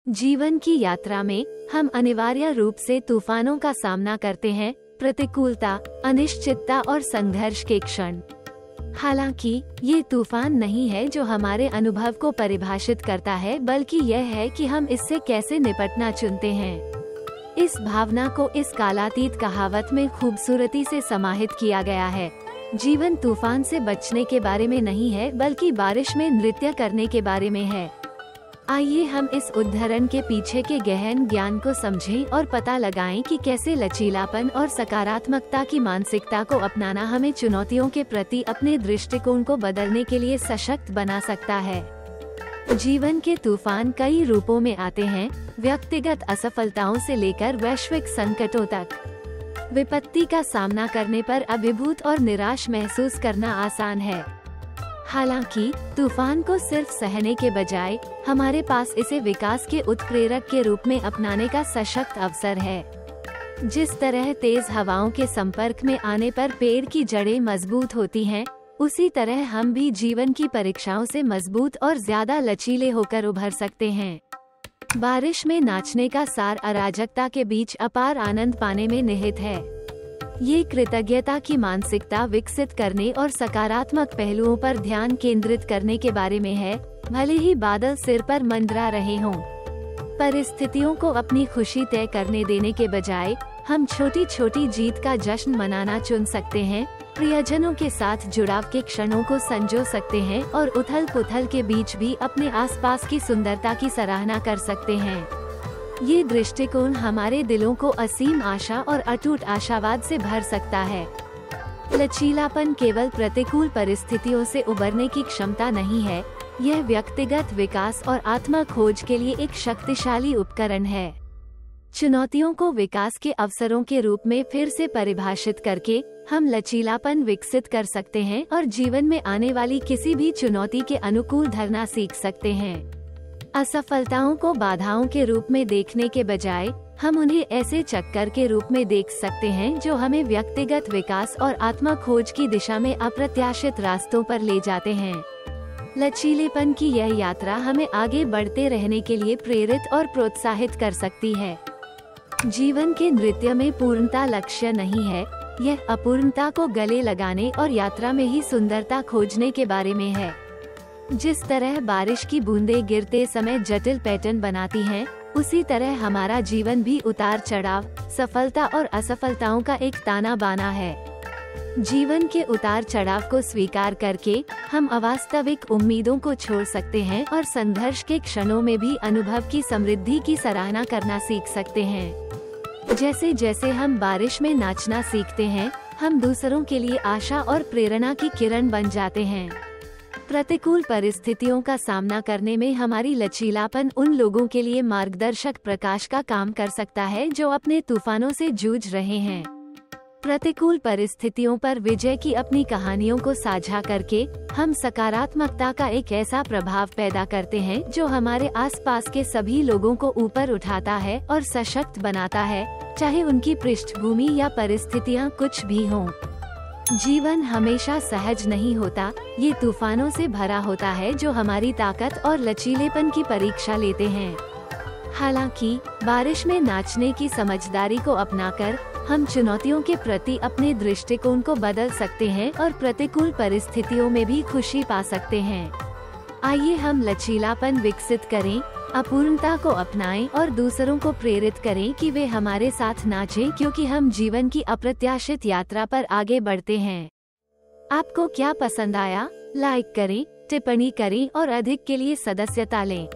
जीवन की यात्रा में हम अनिवार्य रूप से तूफानों का सामना करते हैं, प्रतिकूलता, अनिश्चितता और संघर्ष के क्षण। हालांकि ये तूफान नहीं है जो हमारे अनुभव को परिभाषित करता है, बल्कि यह है कि हम इससे कैसे निपटना चुनते हैं। इस भावना को इस कालातीत कहावत में खूबसूरती से समाहित किया गया है। जीवन तूफान से बचने के बारे में नहीं है, बल्कि बारिश में नृत्य करने के बारे में है। आइए हम इस उदाहरण के पीछे के गहन ज्ञान को समझें और पता लगाएं कि कैसे लचीलापन और सकारात्मकता की मानसिकता को अपनाना हमें चुनौतियों के प्रति अपने दृष्टिकोण को बदलने के लिए सशक्त बना सकता है। जीवन के तूफान कई रूपों में आते हैं, व्यक्तिगत असफलताओं से लेकर वैश्विक संकटों तक। विपत्ति का सामना करने पर अभिभूत और निराश महसूस करना आसान है। हालांकि तूफान को सिर्फ सहने के बजाय हमारे पास इसे विकास के उत्प्रेरक के रूप में अपनाने का सशक्त अवसर है। जिस तरह तेज हवाओं के संपर्क में आने पर पेड़ की जड़ें मजबूत होती हैं, उसी तरह हम भी जीवन की परीक्षाओं से मजबूत और ज्यादा लचीले होकर उभर सकते हैं। बारिश में नाचने का सार अराजकता के बीच अपार आनंद पाने में निहित है। ये कृतज्ञता की मानसिकता विकसित करने और सकारात्मक पहलुओं पर ध्यान केंद्रित करने के बारे में है, भले ही बादल सिर पर मंडरा रहे हों। परिस्थितियों को अपनी खुशी तय करने देने के बजाय हम छोटी छोटी जीत का जश्न मनाना चुन सकते हैं, प्रियजनों के साथ जुड़ाव के क्षणों को संजो सकते हैं और उथल पुथल के बीच भी अपने आसपास की सुंदरता की सराहना कर सकते हैं। ये दृष्टिकोण हमारे दिलों को असीम आशा और अटूट आशावाद से भर सकता है। लचीलापन केवल प्रतिकूल परिस्थितियों से उबरने की क्षमता नहीं है, यह व्यक्तिगत विकास और आत्मा खोज के लिए एक शक्तिशाली उपकरण है। चुनौतियों को विकास के अवसरों के रूप में फिर से परिभाषित करके हम लचीलापन विकसित कर सकते हैं और जीवन में आने वाली किसी भी चुनौती के अनुकूल ढलना सीख सकते हैं। असफलताओं को बाधाओं के रूप में देखने के बजाय हम उन्हें ऐसे चक्कर के रूप में देख सकते हैं जो हमें व्यक्तिगत विकास और आत्मा खोज की दिशा में अप्रत्याशित रास्तों पर ले जाते हैं। लचीलेपन की यह यात्रा हमें आगे बढ़ते रहने के लिए प्रेरित और प्रोत्साहित कर सकती है। जीवन के नृत्य में पूर्णता लक्ष्य नहीं है, यह अपूर्णता को गले लगाने और यात्रा में ही सुंदरता खोजने के बारे में है। जिस तरह बारिश की बूंदें गिरते समय जटिल पैटर्न बनाती हैं, उसी तरह हमारा जीवन भी उतार चढ़ाव, सफलता और असफलताओं का एक ताना बाना है। जीवन के उतार चढ़ाव को स्वीकार करके हम अवास्तविक उम्मीदों को छोड़ सकते हैं और संघर्ष के क्षणों में भी अनुभव की समृद्धि की सराहना करना सीख सकते हैं। जैसे जैसे हम बारिश में नाचना सीखते हैं, हम दूसरों के लिए आशा और प्रेरणा की किरण बन जाते हैं। प्रतिकूल परिस्थितियों का सामना करने में हमारी लचीलापन उन लोगों के लिए मार्गदर्शक प्रकाश का काम कर सकता है जो अपने तूफानों से जूझ रहे हैं। प्रतिकूल परिस्थितियों पर विजय की अपनी कहानियों को साझा करके हम सकारात्मकता का एक ऐसा प्रभाव पैदा करते हैं जो हमारे आसपास के सभी लोगों को ऊपर उठाता है और सशक्त बनाता है, चाहे उनकी पृष्ठभूमि या परिस्थितियां कुछ भी हों। जीवन हमेशा सहज नहीं होता, ये तूफानों से भरा होता है जो हमारी ताकत और लचीलेपन की परीक्षा लेते हैं। हालांकि बारिश में नाचने की समझदारी को अपनाकर हम चुनौतियों के प्रति अपने दृष्टिकोण को बदल सकते हैं और प्रतिकूल परिस्थितियों में भी खुशी पा सकते हैं। आइए हम लचीलापन विकसित करें, अपूर्णता को अपनाएं और दूसरों को प्रेरित करें कि वे हमारे साथ नाचें, क्योंकि हम जीवन की अप्रत्याशित यात्रा पर आगे बढ़ते हैं। आपको क्या पसंद आया? लाइक करें, टिप्पणी करें और अधिक के लिए सदस्यता लें।